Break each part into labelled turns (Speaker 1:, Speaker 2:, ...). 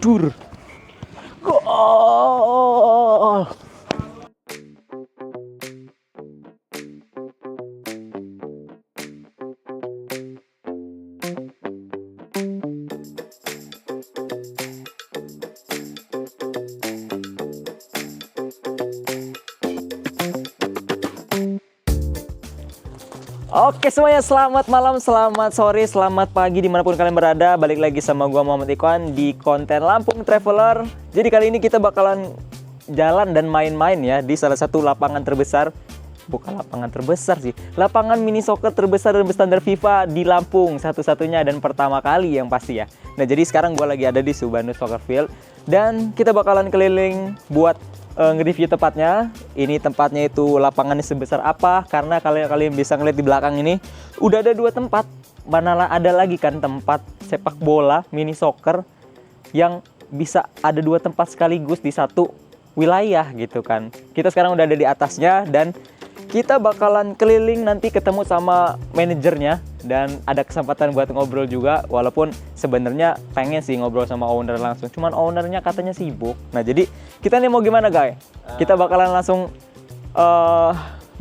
Speaker 1: Dur. Gol. Oke semuanya, selamat malam, selamat sore, selamat pagi dimanapun kalian berada. Balik lagi sama gua Muhammad Ikhwan di konten Lampung Traveler. Jadi kali ini kita bakalan jalan dan main-main ya di salah satu lapangan terbesar. Bukan lapangan terbesar sih, lapangan mini soccer terbesar dan berstandar FIFA di Lampung, satu-satunya dan pertama kali yang pasti ya. Nah jadi sekarang gua lagi ada di Subanus Soccer Field dan kita bakalan keliling buat nge-review tempatnya. Ini tempatnya itu lapangannya sebesar apa, karena kalian bisa ngeliat di belakang ini udah ada dua tempat. Mana ada lagi kan tempat sepak bola mini soccer yang bisa ada dua tempat sekaligus di satu wilayah gitu kan. Kita sekarang udah ada di atasnya dan kita bakalan keliling, nanti ketemu sama manajernya dan ada kesempatan buat ngobrol juga. Walaupun sebenarnya pengen sih ngobrol sama owner langsung, cuman ownernya katanya sibuk. Nah jadi kita nih mau gimana guys? Kita bakalan langsung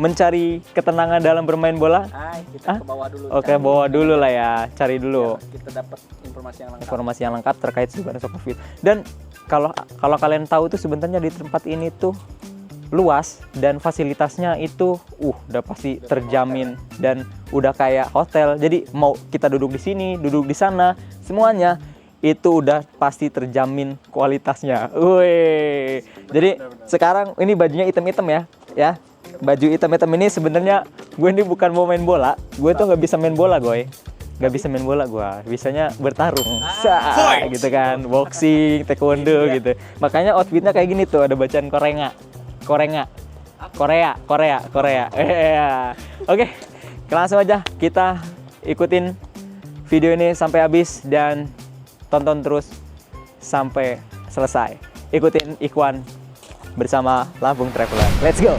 Speaker 1: mencari ketenangan dalam bermain bola.
Speaker 2: Kita ke bawah dulu.
Speaker 1: Oke, bawa dulu lah ya, cari dulu.
Speaker 2: Ya, kita dapat informasi
Speaker 1: Informasi yang
Speaker 2: yang lengkap.
Speaker 1: lengkap terkait Subanus Soccer Field. Dan kalau kalian tahu tuh sebenarnya di tempat ini tuh luas dan fasilitasnya itu udah pasti terjamin dan udah kayak hotel. Jadi mau kita duduk di sini, duduk di sana, semuanya itu udah pasti terjamin kualitasnya. Wih. Jadi sekarang ini bajunya hitam-hitam ya. Baju hitam-hitam ini sebenarnya gue ini bukan mau main bola. Gue tuh nggak bisa main bola, gue. Nggak bisa main bola gue, bisanya bertarung, gitu kan, boxing, taekwondo gitu. Makanya outfitnya kayak gini tuh, ada bacaan Korea. Oke, langsung aja kita ikutin video ini sampai habis dan tonton terus sampai selesai. Ikutin Ikhwan bersama Lampung Traveler. Let's go.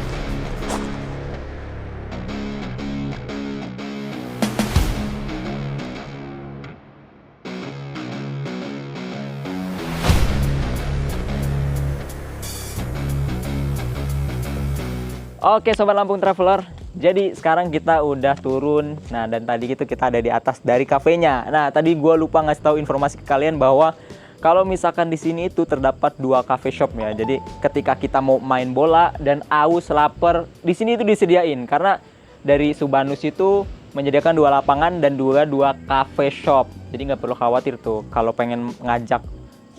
Speaker 1: Oke Sobat Lampung Traveler, jadi sekarang kita udah turun. Nah dan tadi itu kita ada di atas dari kafenya. Nah tadi gue lupa ngasih tahu informasi ke kalian bahwa kalau misalkan di sini itu terdapat dua cafe shop ya. Jadi ketika kita mau main bola dan aus, lapar, di sini itu disediain. Karena dari Subanus itu menyediakan dua lapangan dan dua cafe shop. Jadi nggak perlu khawatir tuh kalau pengen ngajak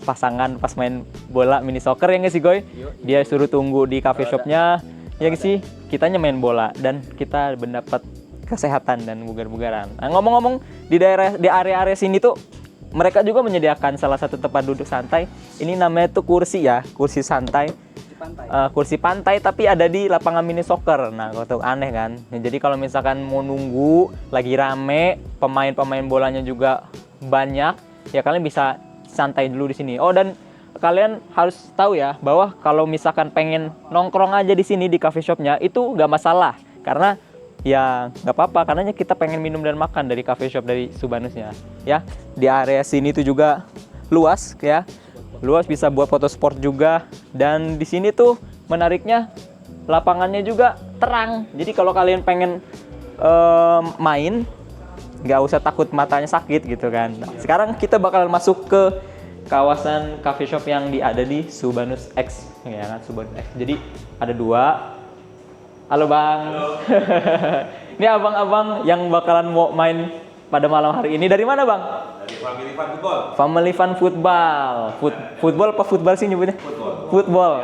Speaker 1: pasangan pas main bola mini soccer ya nggak sih Goy? Dia suruh tunggu di cafe shopnya. Ya sih, kitanya main bola dan kita mendapat kesehatan dan bugar-bugaran. Nah, ngomong-ngomong di area-area sini tuh mereka juga menyediakan salah satu tempat duduk santai. Ini namanya tuh kursi ya, kursi santai. Kursi pantai tapi ada di lapangan mini soccer. Nah, itu aneh kan. Ya, jadi kalau misalkan mau nunggu lagi rame, pemain-pemain bolanya juga banyak, ya kalian bisa santai dulu di sini. Oh dan kalian harus tahu ya bahwa kalau misalkan pengen nongkrong aja di sini di cafe shopnya itu nggak masalah, karena ya nggak apa-apa karena kita pengen minum dan makan dari cafe shop dari Subanusnya ya. Di area sini tuh juga luas ya, luas bisa buat foto sport juga. Dan di sini tuh menariknya lapangannya juga terang, jadi kalau kalian pengen main nggak usah takut matanya sakit gitu kan. Nah, sekarang kita bakalan masuk ke kawasan cafe shop yang ada di Subanus X ya kan, Subanus X. Jadi ada dua. Halo Bang. Halo. Ini abang-abang yang bakalan mau main pada malam hari ini. Dari mana Bang?
Speaker 3: Dari Family Fun Football.
Speaker 1: Family Fun Football. Football apa football sih nyebutnya? Football.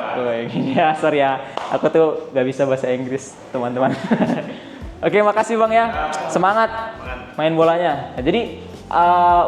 Speaker 1: Ya sorry ya, aku tuh gak bisa bahasa Inggris teman-teman. Oke, makasih Bang ya. Semangat main bolanya. Nah, jadi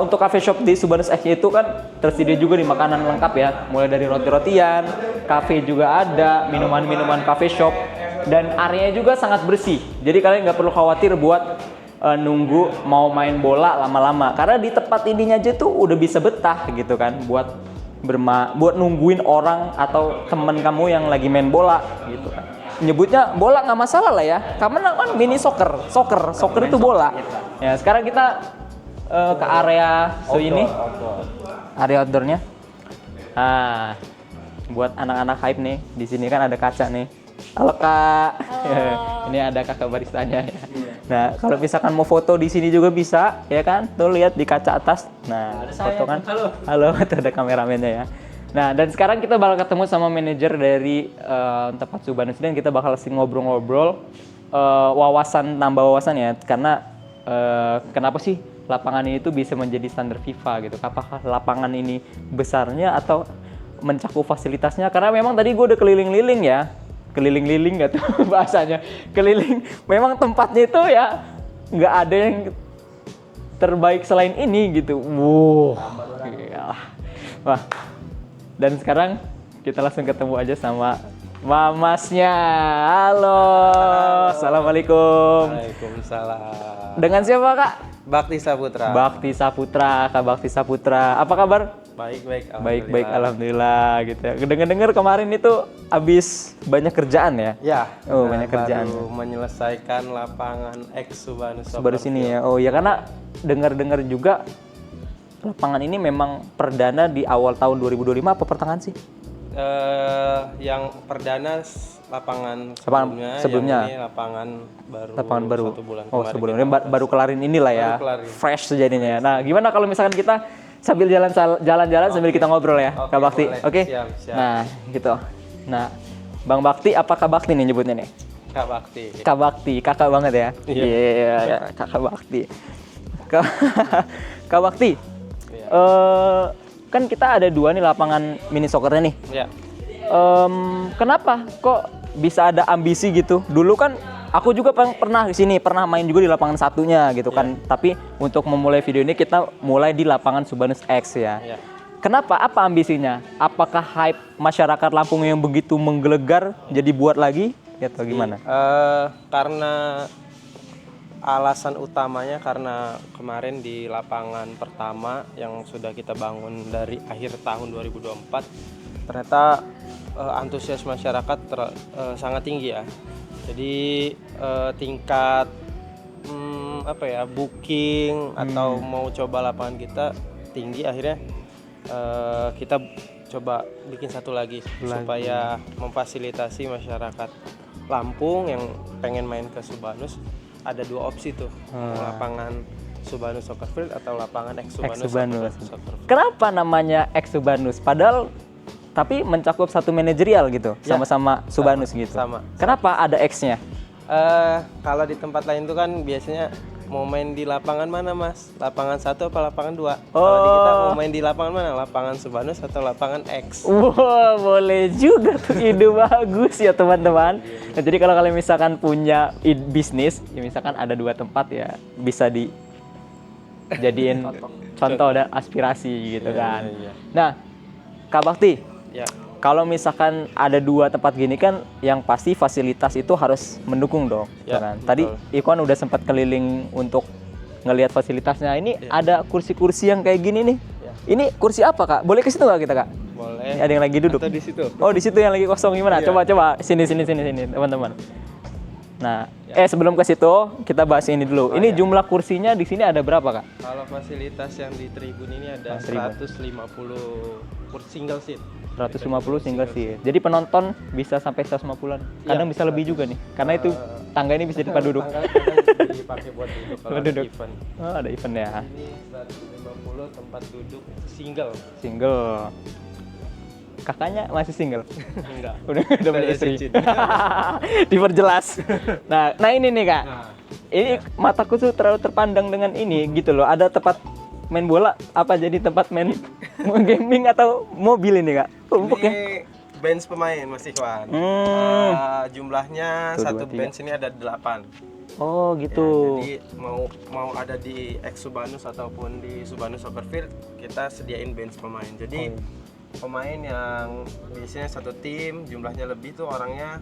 Speaker 1: untuk cafe shop di Subanus X itu kan tersedia juga di makanan lengkap ya, mulai dari roti-rotian, cafe juga ada, minuman-minuman cafe shop, dan areanya juga sangat bersih. Jadi kalian nggak perlu khawatir buat nunggu mau main bola lama-lama, karena di tempat ininya aja tuh udah bisa betah gitu kan, buat nungguin orang atau temen kamu yang lagi main bola gitu kan. nyebutnya bola nggak masalah lah ya, karena kan mini soccer itu bola. Ya sekarang kita ke area ini, area outdoornya. Ah, buat anak-anak hype nih, di sini kan ada kaca nih. Halo Kak, ini ada kakak baristanya ya. Nah kalau misalkan mau foto di sini juga bisa, ya kan? Tuh lihat di kaca atas. Nah foto kan. Halo, tuh ada kameramennya ya. Nah dan sekarang kita bakal ketemu sama manajer dari tempat Subanus dan kita bakal ngobrol-ngobrol nambah wawasan ya. Karena kenapa sih lapangan ini tuh bisa menjadi standar FIFA gitu? Apakah lapangan ini besarnya atau mencakup fasilitasnya? Karena memang tadi gue udah keliling-liling ya. Keliling-liling nggak tuh bahasanya, keliling. Memang tempatnya itu ya nggak ada yang terbaik selain ini gitu. Wow, wah. Dan sekarang kita langsung ketemu aja sama mamasnya. Halo, assalamualaikum.
Speaker 3: Waalaikumsalam.
Speaker 1: Dengan siapa Kak?
Speaker 3: Bakti Saputra.
Speaker 1: Bakti Saputra, Kak Bakti Saputra. Apa kabar?
Speaker 3: Baik,
Speaker 1: Baik, alhamdulillah gitu ya. Dengar kemarin itu habis banyak kerjaan ya?
Speaker 3: Ya.
Speaker 1: Oh, banyak kerjaan.
Speaker 3: Baru menyelesaikan lapangan ex Subanus.
Speaker 1: Baru sini ya. Oh ya, karena dengar juga lapangan ini memang perdana di awal tahun 2025 apa pertengahan sih?
Speaker 3: Yang perdana lapangan sebelumnya. Yang ini lapangan baru. 1 bulan
Speaker 1: oh,
Speaker 3: kemarin.
Speaker 1: sebelumnya baru kelarin inilah ya.
Speaker 3: Kelarin.
Speaker 1: Fresh jadinya. Nah, gimana kalau misalkan kita sambil jalan-jalan sambil kita ngobrol ya, Kak Bakti. Oke.
Speaker 3: Siap.
Speaker 1: Nah, gitu. Nah, Bang Bakti apa Kak Bakti nih nyebutnya nih?
Speaker 3: Kak Bakti.
Speaker 1: Kak Bakti, kakak banget ya.
Speaker 3: Iya.
Speaker 1: Kakak Bakti. Kak Bakti.
Speaker 3: Iya.
Speaker 1: Kan kita ada 2 nih lapangan mini soccernya nih.
Speaker 3: Ya.
Speaker 1: Kenapa kok bisa ada ambisi gitu? Dulu kan aku juga pernah di sini, pernah main juga di lapangan satunya gitu kan. Tapi untuk memulai video ini kita mulai di lapangan Subanus X ya.
Speaker 3: Ya.
Speaker 1: Kenapa? Apa ambisinya? Apakah hype masyarakat Lampung yang begitu menggelegar jadi buat lagi? Atau gimana?
Speaker 3: Karena alasan utamanya karena kemarin di lapangan pertama yang sudah kita bangun dari akhir tahun 2024 ternyata antusias masyarakat sangat tinggi ya. Jadi tingkat booking atau mau coba lapangan kita tinggi, akhirnya kita coba bikin satu lagi supaya memfasilitasi masyarakat Lampung yang pengen main ke Subanus. Ada 2 opsi tuh, lapangan Subanus Soccer Field atau lapangan ex Subanus Soccer Field.
Speaker 1: Kenapa namanya ex Subanus? Padahal tapi mencakup satu manajerial gitu, sama-sama Subanus gitu.
Speaker 3: Sama.
Speaker 1: Kenapa ada X-nya?
Speaker 3: Kalau di tempat lain tuh kan biasanya mau main di lapangan mana Mas? Lapangan 1 apa lapangan 2? Kalau di kita mau main di lapangan mana? Lapangan Subanus atau lapangan X?
Speaker 1: Wah, boleh juga tuh, ide bagus ya teman-teman. Nah, jadi kalau kalian misalkan punya bisnis, ya misalkan ada 2 tempat ya bisa dijadiin contoh dan aspirasi gitu kan.
Speaker 3: Iya.
Speaker 1: Nah, Kak Bakti,
Speaker 3: Ya.
Speaker 1: kalau misalkan ada 2 tempat gini kan, yang pasti fasilitas itu harus mendukung dong.
Speaker 3: Ya,
Speaker 1: kan?
Speaker 3: betul.
Speaker 1: Tadi Ikhwan udah sempat keliling untuk ngelihat fasilitasnya. Ini ada kursi-kursi yang kayak gini nih.
Speaker 3: Ya.
Speaker 1: Ini kursi apa Kak? Boleh ke situ nggak kita Kak?
Speaker 3: Boleh.
Speaker 1: Ini ada yang lagi duduk.
Speaker 3: Atau di situ.
Speaker 1: Oh di situ yang lagi kosong gimana?
Speaker 3: Iya.
Speaker 1: Coba sini teman-teman. Nah, sebelum ke situ kita bahas ini dulu. Ini jumlah kursinya di sini ada berapa Kak?
Speaker 3: Kalau fasilitas yang di tribun ini ada 150 kursi single seat.
Speaker 1: 150 single seat. Jadi penonton bisa sampai 150-an. Kadang bisa lebih juga nih. Karena itu tangga ini bisa tempat duduk.
Speaker 3: Tangga dipakai buat duduk kalau ada
Speaker 1: Duduk.
Speaker 3: event.
Speaker 1: Oh, ada event ya.
Speaker 3: Ini 150 tempat duduk single.
Speaker 1: Single. Kakaknya masih single?
Speaker 3: Enggak.
Speaker 1: Udah punya
Speaker 3: Ada
Speaker 1: istri.
Speaker 3: cincin.
Speaker 1: Diperjelas. Nah ini nih Kak. Ini mataku tuh terlalu terpandang dengan ini gitu loh. Ada tempat main bola apa jadi tempat main gaming atau mobil ini Kak?
Speaker 3: Ini bench pemain Mas Ikhwan. Jumlahnya
Speaker 1: 1, 2,
Speaker 3: satu
Speaker 1: 3.
Speaker 3: bench ini ada 8.
Speaker 1: Oh gitu.
Speaker 3: Ya, jadi mau ada di ex Subanus ataupun di Subanus Soccer Field, kita sediain bench pemain. Jadi pemain yang biasanya satu tim jumlahnya lebih tuh orangnya,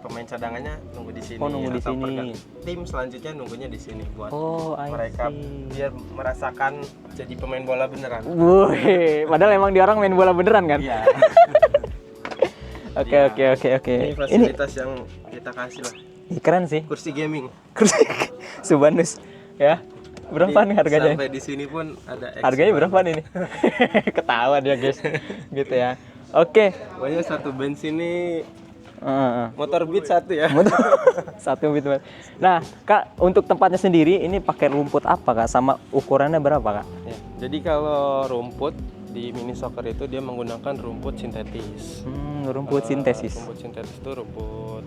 Speaker 3: pemain cadangannya nunggu di sini.
Speaker 1: Nunggu di sini.
Speaker 3: Tim selanjutnya nunggunya di sini buat
Speaker 1: I
Speaker 3: mereka
Speaker 1: see.
Speaker 3: biar merasakan jadi pemain bola beneran.
Speaker 1: Wih, padahal emang dia orang main bola beneran kan?
Speaker 3: Iya.
Speaker 1: Oke.
Speaker 3: Ini fasilitas yang kita kasih lah.
Speaker 1: Ih, keren sih.
Speaker 3: Kursi gaming.
Speaker 1: Kursi Subanus ya. Berapa nih harganya?
Speaker 3: Sampai di sini pun ada
Speaker 1: Harganya berapa nih? Ketahuan ya guys. Gitu ya. Oke.
Speaker 3: Pokoknya satu bensin ini motor Beat satu ya.
Speaker 1: Satu gitu. Nah, Kak, untuk tempatnya sendiri ini pakai rumput apa, Kak? Sama ukurannya berapa, Kak?
Speaker 3: Ya, jadi kalau rumput di mini soccer itu dia menggunakan rumput sintetis.
Speaker 1: Rumput sintesis.
Speaker 3: Rumput sintetis itu rumput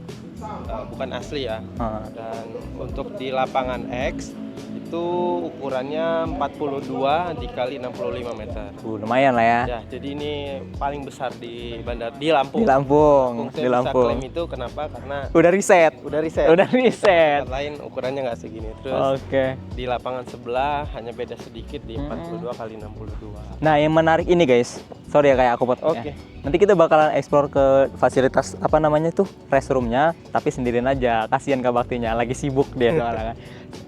Speaker 3: bukan asli ya.
Speaker 1: Ah.
Speaker 3: Dan untuk di lapangan X itu ukurannya 42 dikali 65 meter.
Speaker 1: Lumayan lah ya.
Speaker 3: Ya, jadi ini paling besar di Lampung.
Speaker 1: Di Lampung,
Speaker 3: Saya
Speaker 1: di
Speaker 3: bisa
Speaker 1: Lampung.
Speaker 3: klaim itu kenapa? Karena
Speaker 1: Udah riset.
Speaker 3: udah riset.
Speaker 1: Udah riset.
Speaker 3: Tempat lain ukurannya nggak segini. Terus
Speaker 1: Oke.
Speaker 3: di lapangan sebelah hanya beda sedikit di 42 kali 62.
Speaker 1: Nah, yang menarik ini guys. Sorry ya kayak aku potong
Speaker 3: Oke.
Speaker 1: ya. Nanti kita bakalan explore ke fasilitas apa namanya tuh restroomnya, tapi sendirian aja. Kasihan Kak Baktinya, lagi sibuk dia soalnya kan.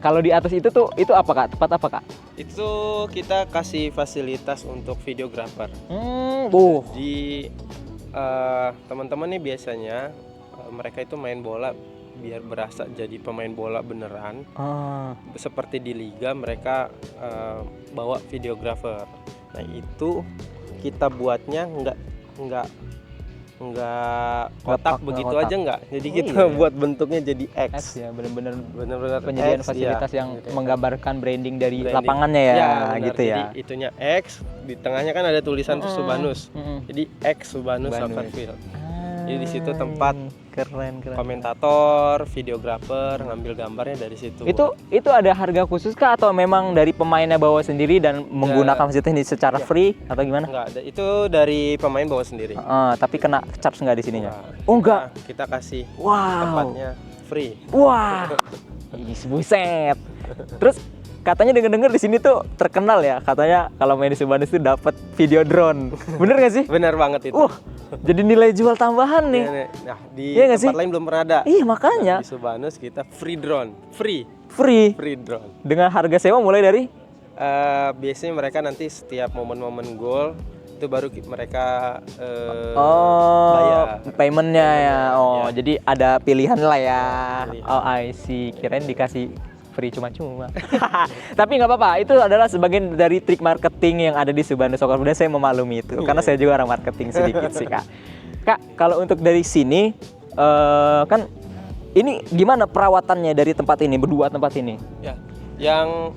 Speaker 1: Kalau di atas itu tuh itu apa Kak? Tempat apa Kak?
Speaker 3: Itu kita kasih fasilitas untuk videographer. Jadi teman-teman nih biasanya mereka itu main bola biar berasa jadi pemain bola beneran. Seperti di liga mereka bawa videographer. Nah itu kita buatnya nggak kotak begitu
Speaker 1: kotak.
Speaker 3: aja nggak. Jadi
Speaker 1: Oh,
Speaker 3: kita
Speaker 1: iya.
Speaker 3: buat bentuknya jadi X.
Speaker 1: X ya, benar-benar
Speaker 3: Bener-bener
Speaker 1: penyediaan
Speaker 3: X,
Speaker 1: fasilitas
Speaker 3: ya.
Speaker 1: yang
Speaker 3: Gitu.
Speaker 1: menggambarkan branding dari
Speaker 3: Branding.
Speaker 1: lapangannya ya,
Speaker 3: benar.
Speaker 1: gitu ya.
Speaker 3: Jadi itunya X, di tengahnya kan ada tulisan tuh Subanus. Jadi X Subanus Soccer Field. Jadi di situ tempat
Speaker 1: keren.
Speaker 3: komentator, videographer ngambil gambarnya dari situ.
Speaker 1: Itu ada harga khusus kah atau memang dari pemainnya bawa sendiri dan menggunakan fasilitas ini secara free atau gimana?
Speaker 3: Enggak ada, itu dari pemain bawa sendiri.
Speaker 1: Tapi kena charge nggak di sininya?
Speaker 3: Enggak.
Speaker 1: Oh enggak.
Speaker 3: Nah, kita kasih
Speaker 1: Wow.
Speaker 3: tempatnya free.
Speaker 1: Wah. Ih, buset. Terus katanya dengar-dengar di sini tuh terkenal ya, katanya kalau main di Subanus tuh dapat video drone. Bener nggak sih?
Speaker 3: Benar banget itu.
Speaker 1: Jadi nilai jual tambahan nih.
Speaker 3: Nah, di
Speaker 1: Iya nggak
Speaker 3: tempat
Speaker 1: sih?
Speaker 3: lain belum pernah ada.
Speaker 1: Iya makanya.
Speaker 3: Di Subanus kita free drone, free
Speaker 1: Free.
Speaker 3: drone.
Speaker 1: Dengan harga sewa mulai dari
Speaker 3: Biasanya mereka nanti setiap momen-momen gol itu baru mereka bayar.
Speaker 1: paymentnya ya.
Speaker 3: Ya.
Speaker 1: Jadi ada pilihan lah ya.
Speaker 3: Pilihan.
Speaker 1: Oh, I see. Kirain dikasih free cuma-cuma. Tapi nggak apa-apa. Itu adalah sebagian dari trik marketing yang ada di Subanus Soccer. Dan saya memaklumi itu karena saya juga orang marketing sedikit sih Kak. Kak, kalau untuk dari sini kan ini gimana perawatannya dari tempat ini, berdua tempat ini?
Speaker 3: Ya, yang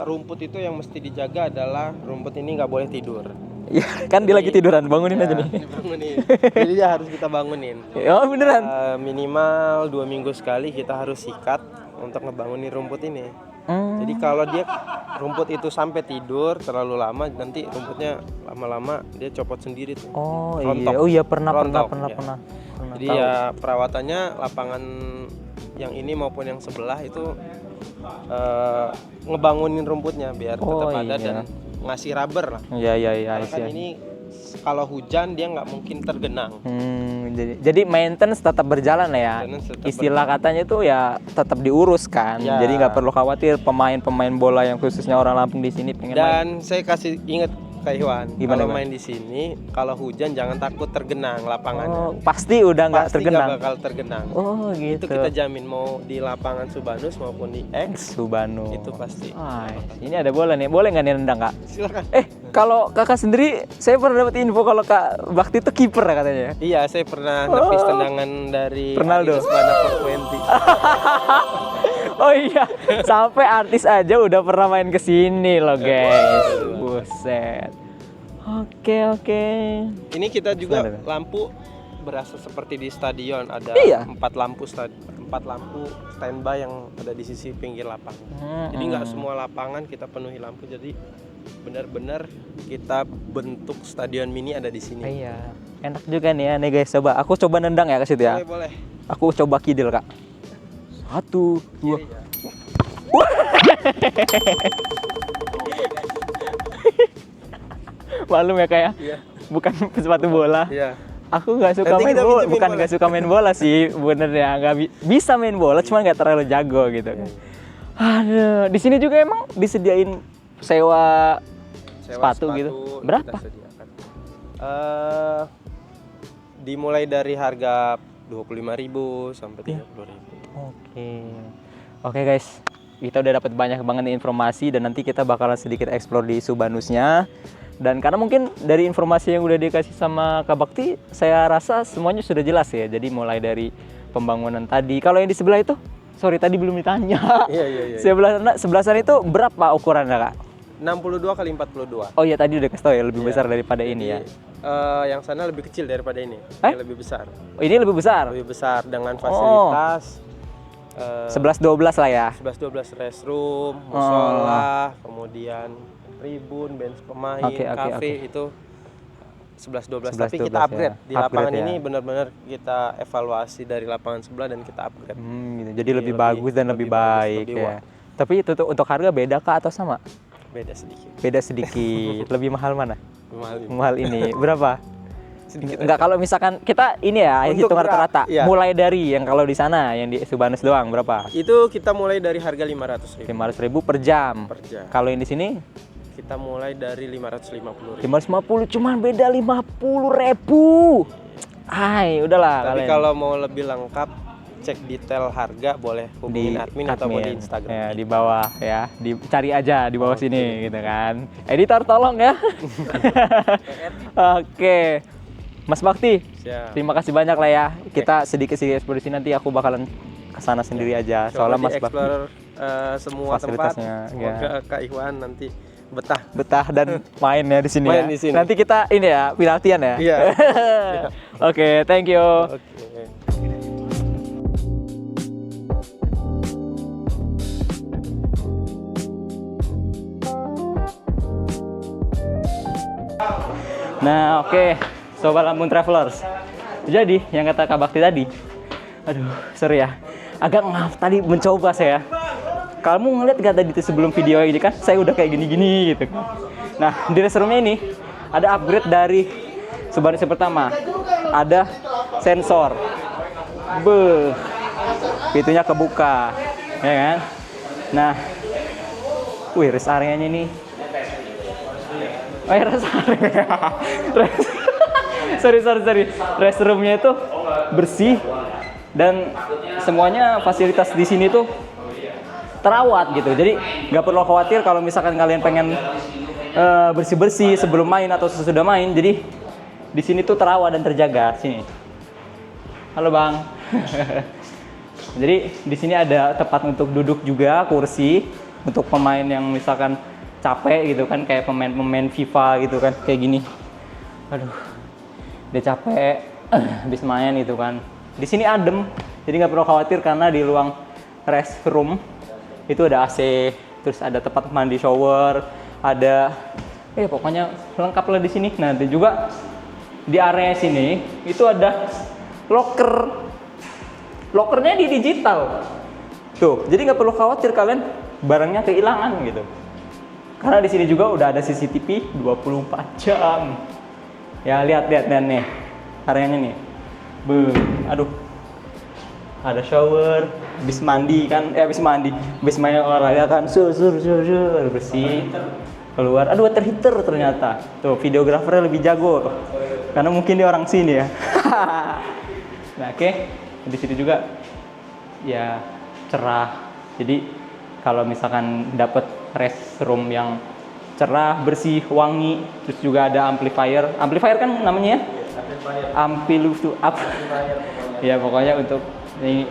Speaker 3: rumput itu yang mesti dijaga adalah rumput ini nggak boleh tidur.
Speaker 1: Ya, kan dia lagi tiduran, bangunin aja nih.
Speaker 3: Dibangunin. Jadi dia harus kita bangunin.
Speaker 1: Oh, beneran?
Speaker 3: Minimal 2 minggu sekali kita harus sikat untuk ngebangunin rumput ini. Jadi kalau dia rumput itu sampai tidur terlalu lama, nanti rumputnya lama-lama dia copot sendiri tuh.
Speaker 1: Oh
Speaker 3: Rontok.
Speaker 1: iya, oh iya pernah.
Speaker 3: Jadi
Speaker 1: tahu.
Speaker 3: ya perawatannya lapangan yang ini maupun yang sebelah itu ngebangunin rumputnya biar tetap ada
Speaker 1: iya.
Speaker 3: dan ngasih rubber lah.
Speaker 1: Iya.
Speaker 3: Karena kan ini kalau hujan dia nggak mungkin tergenang.
Speaker 1: Jadi maintenance tetap berjalan lah ya.
Speaker 3: Maintenance tetap
Speaker 1: Istilah katanya tuh ya tetap diurus kan.
Speaker 3: Ya.
Speaker 1: Jadi nggak perlu khawatir pemain bola yang khususnya orang Lampung di sini pengen main.
Speaker 3: Dan saya kasih ingat Kak Iwan,
Speaker 1: Gimana,
Speaker 3: kalau
Speaker 1: Iwan?
Speaker 3: main di sini kalau hujan jangan takut tergenang lapangannya.
Speaker 1: Oh, pasti udah nggak
Speaker 3: Pasti
Speaker 1: tergenang.
Speaker 3: nggak bakal tergenang.
Speaker 1: Oh gitu.
Speaker 3: Itu kita jamin mau di lapangan Subanus maupun di X
Speaker 1: Subanus.
Speaker 3: itu pasti.
Speaker 1: Ini ada bola nih. Boleh nggak nih nendang Kak?
Speaker 3: Silakan.
Speaker 1: Kalau Kakak sendiri, saya pernah dapat info kalau Kak Bakti itu kiper ya katanya.
Speaker 3: Iya, saya pernah nepis tendangan dari
Speaker 1: Ronaldo.
Speaker 3: Adidas Bana 420.
Speaker 1: Oh iya, sampai artis aja udah pernah main ke sini loh guys. Buset. Oke.
Speaker 3: Ini kita juga
Speaker 1: Gimana?
Speaker 3: lampu berasa seperti di stadion, ada
Speaker 1: Iya.
Speaker 3: 4 lampu standby yang ada di sisi pinggir lapangan. Jadi nggak semua lapangan kita penuhi lampu, jadi benar-benar kita bentuk stadion mini ada di sini.
Speaker 1: Iya. Enak juga nih ya nih guys. Coba aku coba nendang ya ke situ ya.
Speaker 3: Boleh.
Speaker 1: Aku coba kidil Kak. 1, 2.
Speaker 3: Kiri ya.
Speaker 1: Malum ya Kak ya.
Speaker 3: Iya.
Speaker 1: Bukan sepatu bola.
Speaker 3: Iya.
Speaker 1: Aku nggak suka
Speaker 3: Nanti
Speaker 1: main
Speaker 3: kita
Speaker 1: bola,
Speaker 3: pinjemin
Speaker 1: bukan
Speaker 3: bola.
Speaker 1: nggak suka main bola sih, bener ya, bisa main bola, cuman nggak terlalu jago gitu kan. Aduh, di sini juga emang disediain sewa sepatu gitu. Berapa?
Speaker 3: Kita sediakan. Dimulai dari harga 25.000 sampai 30.000.
Speaker 1: Oke guys, kita udah dapat banyak banget nih informasi dan nanti kita bakalan sedikit explore di Subanusnya. Dan karena mungkin dari informasi yang udah dikasih sama Kak Bakti, saya rasa semuanya sudah jelas ya. Jadi mulai dari pembangunan tadi. Kalau yang di sebelah itu, sorry tadi belum ditanya.
Speaker 3: Iya.
Speaker 1: Sebelah sana itu berapa ukurannya Kak?
Speaker 3: 62 kali 42.
Speaker 1: Oh iya tadi udah kasih tau ya, lebih
Speaker 3: Iya.
Speaker 1: besar daripada ini ya.
Speaker 3: Yang sana lebih kecil daripada ini.
Speaker 1: Eh?
Speaker 3: Ini lebih besar.
Speaker 1: Oh, ini lebih besar.
Speaker 3: Lebih besar dengan fasilitas
Speaker 1: 11-12 lah ya.
Speaker 3: 11-12 restroom, musola, kemudian tribun, bench pemain,
Speaker 1: Oke.
Speaker 3: kafe itu 11-12.
Speaker 1: 11-12
Speaker 3: Tapi kita upgrade
Speaker 1: ya.
Speaker 3: di lapangan
Speaker 1: Upgrade
Speaker 3: ini
Speaker 1: ya.
Speaker 3: benar-benar kita evaluasi dari lapangan sebelah dan kita upgrade.
Speaker 1: Gitu. Jadi lebih bagus dan lebih baik
Speaker 3: lebih
Speaker 1: ya. Tapi itu tuh untuk harga beda kah atau sama?
Speaker 3: Beda sedikit.
Speaker 1: Beda sedikit. Lebih mahal mana?
Speaker 3: Mahal ini.
Speaker 1: Mahal ini berapa?
Speaker 3: Sedikit
Speaker 1: Enggak, kalau misalkan kita ini ya
Speaker 3: Untuk
Speaker 1: hitung rata-rata.
Speaker 3: iya.
Speaker 1: Mulai dari yang kalau di sana yang di Subanus doang berapa?
Speaker 3: Itu kita mulai dari harga 500.000
Speaker 1: 500.000 per jam.
Speaker 3: per jam.
Speaker 1: Kalau yang di sini
Speaker 3: Kita mulai dari 550.000.
Speaker 1: 550, cuman beda 50.000. Hai, udahlah
Speaker 3: Tapi
Speaker 1: kalian.
Speaker 3: kalau mau lebih lengkap, cek detail harga boleh hubungin admin ataupun di Instagram.
Speaker 1: Ya, di bawah ya, dicari aja di bawah sini gitu kan. Editor tolong ya. Oke. Mas Bakti,
Speaker 3: Siap.
Speaker 1: terima kasih banyak lah ya. Kita sedikit-sedikit eksplorasi nanti aku bakalan kesana sendiri aja.
Speaker 3: Coba
Speaker 1: Soalnya Mas Bakti
Speaker 3: di-explore, semua tempat.
Speaker 1: fasilitasnya,
Speaker 3: Semoga Kak Iwan nanti betah.
Speaker 1: betah dan main ya di sini
Speaker 3: Main
Speaker 1: ya.
Speaker 3: di sini.
Speaker 1: Nanti kita ini ya, penaltian ya.
Speaker 3: Iya.
Speaker 1: Oke, thank you.
Speaker 3: Oke.
Speaker 1: Nah, oke, Sobat Lampung Travelers. Jadi, yang kata Kak Bakti tadi, aduh, seru ya. Agak ngaf tadi mencoba saya. Kamu ngeliat gak tadi itu sebelum video ini kan, saya udah kayak gini-gini gitu. Nah, di restroomnya ini ada upgrade dari Subanus yang pertama. Ada sensor. Beuh, pintunya kebuka, ya kan? Nah, wih, rest areanya nih. Oh ya, rest area. sorry. Restroomnya itu bersih dan semuanya fasilitas di sini tuh terawat gitu. Jadi nggak perlu khawatir kalau misalkan kalian pengen bersih-bersih sebelum main atau sesudah main. Jadi di sini tuh terawat dan terjaga. Sini. Halo Bang. Jadi di sini ada tempat untuk duduk juga, kursi untuk pemain yang misalkan capek gitu kan, kayak pemain-pemain FIFA gitu kan, kayak gini. Aduh, dia capek, habis main gitu kan. Di sini adem, jadi nggak perlu khawatir karena di ruang restroom itu ada AC, terus ada tempat mandi shower, ada, pokoknya lengkap lah di sini. Nah, dan juga di area sini itu ada locker. Lockernya di digital. Tuh, jadi nggak perlu khawatir kalian barangnya kehilangan gitu. Karena di sini juga udah ada CCTV 24 jam. Ya, lihat nih. Areanya nih. Aduh. Ada shower, habis mandi kan, habis main olahraga kan, bersih. Keluar, aduh water heater ternyata. Tuh, videografernya lebih jago. Karena mungkin dia orang sini ya. Nah, oke. Di situ juga ya cerah. Jadi kalau misalkan dapat restroom yang cerah, bersih, wangi, terus juga ada amplifier kan namanya ya? Ya pokoknya untuk ini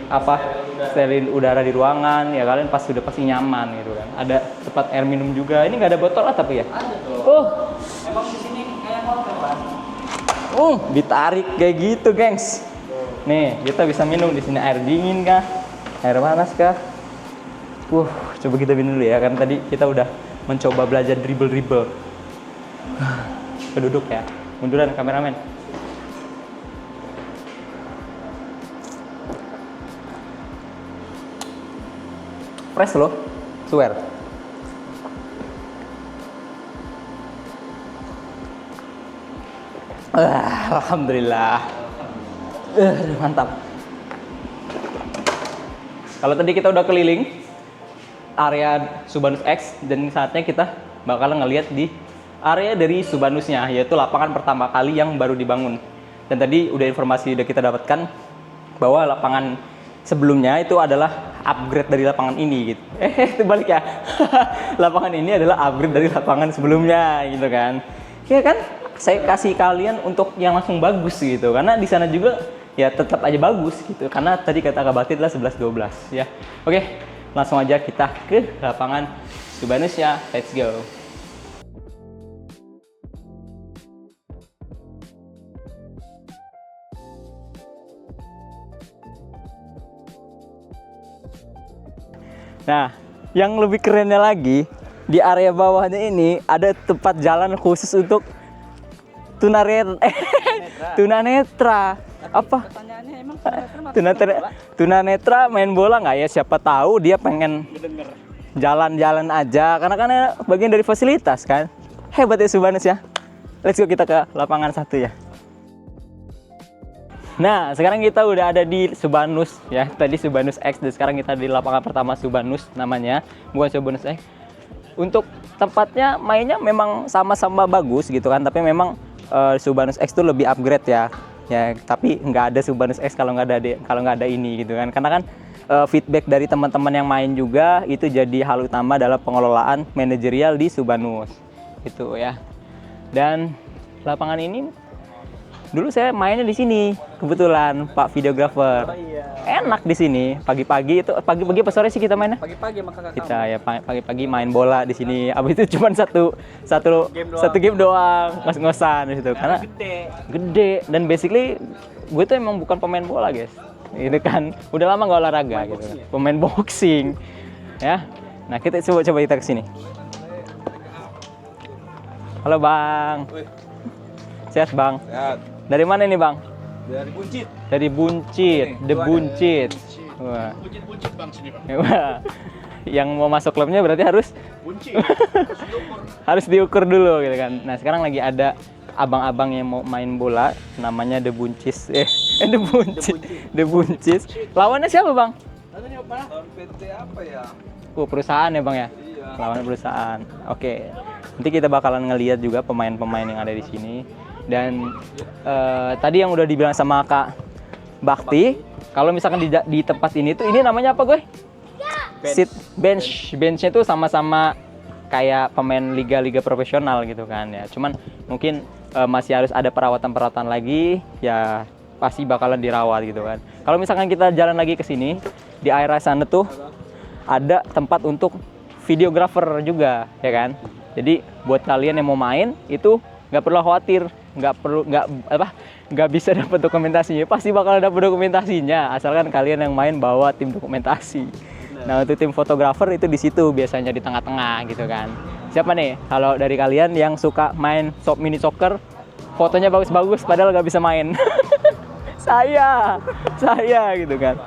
Speaker 1: steril udara di ruangan ya, kalian pasti nyaman gitu kan. Ada tempat air minum juga. Ini nggak ada botol tapi ya? Ada tuh. Oh, emang di sini kayak hotel kan? Ditarik kayak gitu, gengs. Nih, kita bisa minum di sini air dingin kah? Air panas kah? Coba kita minum dulu ya, kan tadi kita udah mencoba belajar dribble. Keduduk ya. Munduran kameramen. Fresh loh, swear. Alhamdulillah. Mantap. Kalau tadi kita udah keliling area Subanus X, dan saatnya kita bakal ngeliat di area dari Subanusnya, yaitu lapangan pertama kali yang baru dibangun. Dan tadi udah informasi udah kita dapatkan bahwa lapangan sebelumnya itu adalah upgrade dari lapangan ini gitu. Itu balik ya. Lapangan ini adalah upgrade dari lapangan sebelumnya gitu kan. Ya kan? Saya kasih kalian untuk yang langsung bagus gitu. Karena di sana juga ya tetap aja bagus gitu. Karena tadi kata Kak Bakti adalah 11-12 ya. Oke, langsung aja kita ke lapangan Subhanus ya. Let's go. Nah, yang lebih kerennya lagi, di area bawahnya ini ada tempat jalan khusus untuk tunanetra. Apa?
Speaker 2: Pertanyaannya emang
Speaker 1: Tunanetra main bola nggak ya? Siapa tahu dia pengen jalan-jalan aja, karena kan bagian dari fasilitas kan. Hebat ya Subhanus ya. Let's go kita ke lapangan 1 ya. Nah, sekarang kita udah ada di Subhanus ya. Tadi Subhanus X dan sekarang kita di lapangan pertama Subhanus namanya, bukan Subhanus X. Untuk tempatnya mainnya memang sama-sama bagus gitu kan, tapi memang Subhanus X itu lebih upgrade ya. Ya, tapi nggak ada Subhanus X kalau nggak ada ini gitu kan. Karena kan feedback dari teman-teman yang main juga itu jadi hal utama dalam pengelolaan manajerial di Subhanus. Itu ya. Dan lapangan ini dulu saya mainnya di sini, kebetulan Pak videographer. Enak di sini. Pagi-pagi itu pagi-pagi apa sore sih kita mainnya?
Speaker 2: Pagi-pagi sama kakak
Speaker 1: Kita ya pagi-pagi main bola di sini. Abis itu cuma satu game doang, ngos-ngosan di situ. Karena gede dan basically gue tuh emang bukan pemain bola, guys. Itu kan udah lama nggak olahraga gitu. Pemain boxing. Ya. Nah, kita coba kita ke sini. Halo, Bang. Sehat, Bang?
Speaker 4: Sehat.
Speaker 1: Dari mana ini, Bang?
Speaker 4: Dari Buncit.
Speaker 1: Dari Buncit, The Buncit. Wah.
Speaker 4: Buncit Bang sini, Bang.
Speaker 1: Wah. Yang mau masuk klubnya berarti harus
Speaker 4: Buncit.
Speaker 1: harus diukur dulu gitu kan. Nah, sekarang lagi ada abang-abang yang mau main bola, namanya The Buncis. The Buncit. The Buncis. Lawannya siapa, Bang?
Speaker 4: Lawan PT apa ya?
Speaker 1: Perusahaan ya, Bang ya?
Speaker 4: Iya.
Speaker 1: Lawan perusahaan. Oke. Nanti kita bakalan ngelihat juga pemain-pemain yang ada di sini. Dan tadi yang udah dibilang sama Kak Bakti, kalau misalkan di tempat ini tuh, ini namanya apa gue? Benchnya tuh sama-sama kayak pemain liga-liga profesional gitu kan ya. Cuman mungkin masih harus ada perawatan lagi, ya pasti bakalan dirawat gitu kan. Kalau misalkan kita jalan lagi ke sini, di area sana tuh ada tempat untuk videographer juga ya kan. Jadi buat kalian yang mau main itu nggak perlu khawatir, nggak bisa dapat dokumentasinya, pasti bakal dapat dokumentasinya asalkan kalian yang main bawa tim dokumentasi. Nah, untuk tim fotografer itu di situ biasanya di tengah-tengah gitu kan. Siapa nih kalau dari kalian yang suka main mini soccer, fotonya bagus-bagus padahal nggak bisa main? saya gitu kan.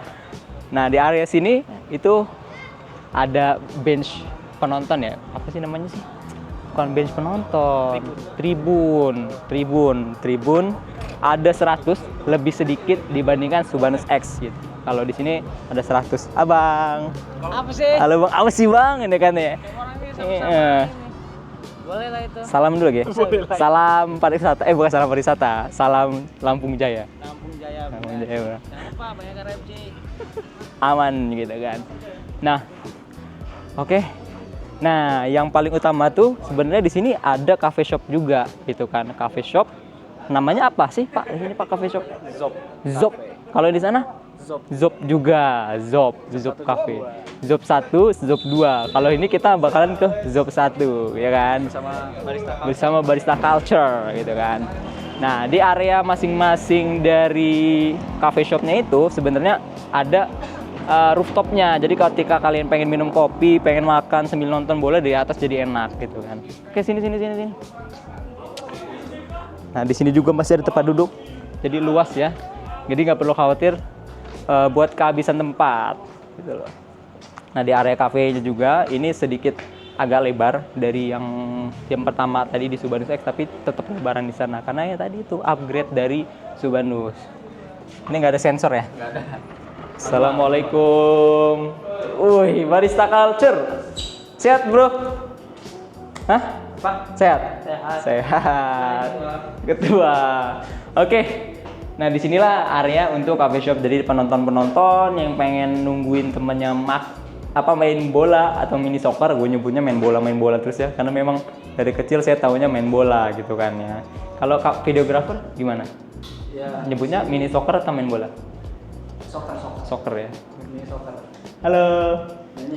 Speaker 1: Nah, di area sini itu ada bench penonton ya, apa sih namanya sih? Bukan bench penonton, tribun ada 100, lebih sedikit dibandingkan Subhanus X gitu. Kalau di sini ada 100. Abang.
Speaker 2: Apa sih?
Speaker 1: Halo, Bang. Apa sih, Bang? Ini kan ya.
Speaker 2: Boleh lah itu.
Speaker 1: Salam dulu ya. Salam pariwisata. Bukan salam pariwisata. Salam Lampung Jaya.
Speaker 2: Lampung Jaya.
Speaker 1: Lampung Jaya, Bang.
Speaker 2: Jangan lupa banyak RMJ.
Speaker 1: Aman gitu kan. Nah, oke. Nah, yang paling utama tuh sebenarnya di sini ada cafe shop juga gitu kan. Cafe shop. Namanya apa sih, Pak? Di sini Pak cafe shop. Zop. Kalau di sana? Zop juga. Zop Cafe. Zop 1, Zop 2. Kalau ini kita bakalan ke Zop 1 ya kan. Bersama Barista Culture gitu kan. Nah, di area masing-masing dari cafe shopnya itu sebenarnya ada rooftopnya. Jadi ketika kalian pengen minum kopi, pengen makan sambil nonton bola, di atas jadi enak gitu kan. Oke, sini. Nah, di sini juga masih ada tempat duduk. Jadi luas ya. Jadi nggak perlu khawatir buat kehabisan tempat gitu loh. Nah, di area kafenya juga ini sedikit agak lebar dari yang pertama tadi di Subhanus X, tapi tetap lebaran di sana karena ya tadi itu upgrade dari Subhanus. Ini nggak ada sensor ya? Nggak ada. Assalamualaikum. Wih, Barista Culture. Sehat, Bro? Hah? Pak? Sehat? Sehat. Ketua. Oke. Nah disinilah area untuk cafe shop. Jadi penonton-penonton yang pengen nungguin temennya main bola atau mini soccer, gue nyebutnya main bola terus ya, karena memang dari kecil saya taunya main bola gitu kan ya. Kalau videographer gimana?
Speaker 2: Ya,
Speaker 1: Nyebutnya mini soccer atau main bola?
Speaker 2: soccer.
Speaker 1: Soccer ya.
Speaker 2: Ini soccer.
Speaker 1: Halo,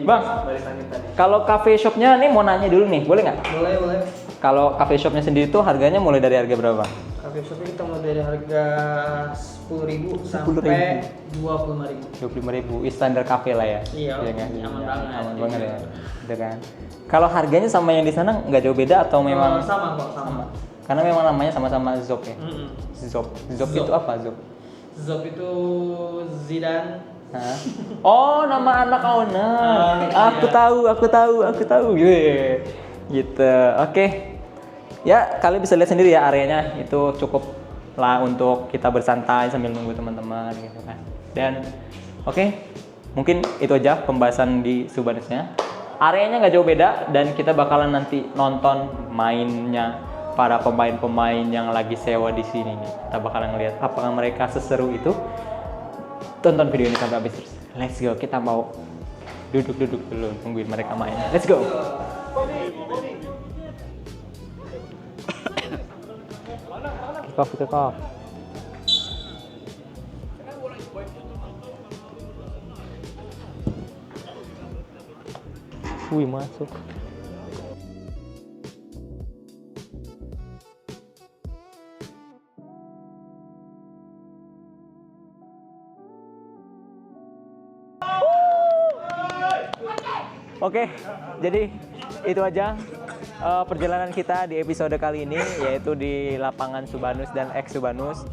Speaker 1: Bang.
Speaker 2: Balik lagi tadi.
Speaker 1: Kalau cafe shopnya nih mau nanya dulu nih, boleh nggak?
Speaker 2: Boleh.
Speaker 1: Kalau cafe shopnya sendiri tuh harganya mulai dari harga berapa?
Speaker 2: Cafe shopnya kita mulai dari harga 10.000 sampai 25.000.
Speaker 1: 25.000, standar cafe lah ya.
Speaker 2: Iya,
Speaker 1: kan?
Speaker 2: aman banget.
Speaker 1: Aman banget ya. Gitu kan. Kalau harganya sama yang di sana nggak jauh beda atau memang
Speaker 2: sama kok, sama.
Speaker 1: Karena memang namanya sama-sama Zop ya. Zop itu apa Zop?
Speaker 2: Zop itu Zidane.
Speaker 1: Hah? Oh, nama anak owner. Aku tahu. Gitu. Oke. Ya, kalian bisa lihat sendiri ya areanya, itu cukup lah untuk kita bersantai sambil nunggu teman-teman gitu kan. Dan oke, mungkin itu aja pembahasan di Subanusnya. Areanya nggak jauh beda dan kita bakalan nanti nonton mainnya para pemain-pemain yang lagi sewa di sini nih. Kita bakalan ngeliat apakah mereka seseru itu. Tonton video ini sampai habis terus. Let's go, kita mau duduk dulu tungguin mereka main. Let's go. Kick off. Wih, masuk. Oke, jadi itu aja perjalanan kita di episode kali ini, yaitu di lapangan Subanus dan ex Subanus.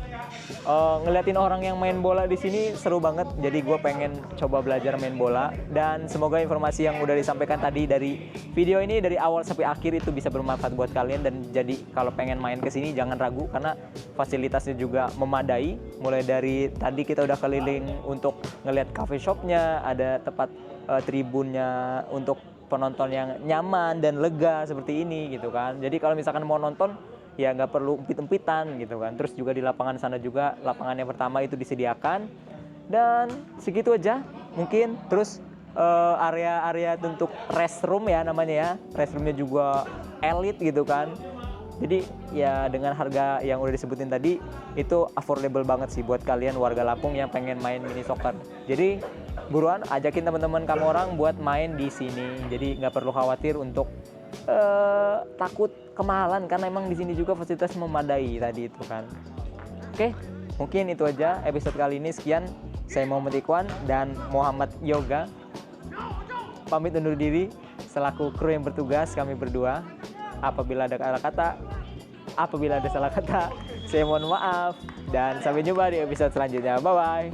Speaker 1: Ngeliatin orang yang main bola di sini seru banget, jadi gue pengen coba belajar main bola. Dan semoga informasi yang udah disampaikan tadi dari video ini dari awal sampai akhir itu bisa bermanfaat buat kalian. Dan jadi kalau pengen main ke sini jangan ragu, karena fasilitasnya juga memadai. Mulai dari tadi kita udah keliling untuk ngeliat cafe shopnya, ada tempat tribunnya untuk penonton yang nyaman dan lega seperti ini gitu kan. Jadi kalau misalkan mau nonton ya nggak perlu empit-empitan gitu kan. Terus juga di lapangan sana juga, lapangan yang pertama itu disediakan. Dan segitu aja mungkin. Terus area-area untuk restroom ya namanya ya, restroomnya juga elit gitu kan. Jadi ya dengan harga yang udah disebutin tadi itu affordable banget sih buat kalian warga Lampung yang pengen main mini soccer. Jadi buruan ajakin teman-teman kamu orang buat main di sini. Jadi nggak perlu khawatir untuk takut kemahalan, karena emang di sini juga fasilitas memadai tadi itu kan. Oke, mungkin itu aja episode kali ini. Sekian, saya Muhammad Ikhwan dan Muhammad Yoga pamit undur diri selaku kru yang bertugas kami berdua. Apabila ada salah kata, saya mohon maaf dan sampai jumpa di episode selanjutnya. Bye bye.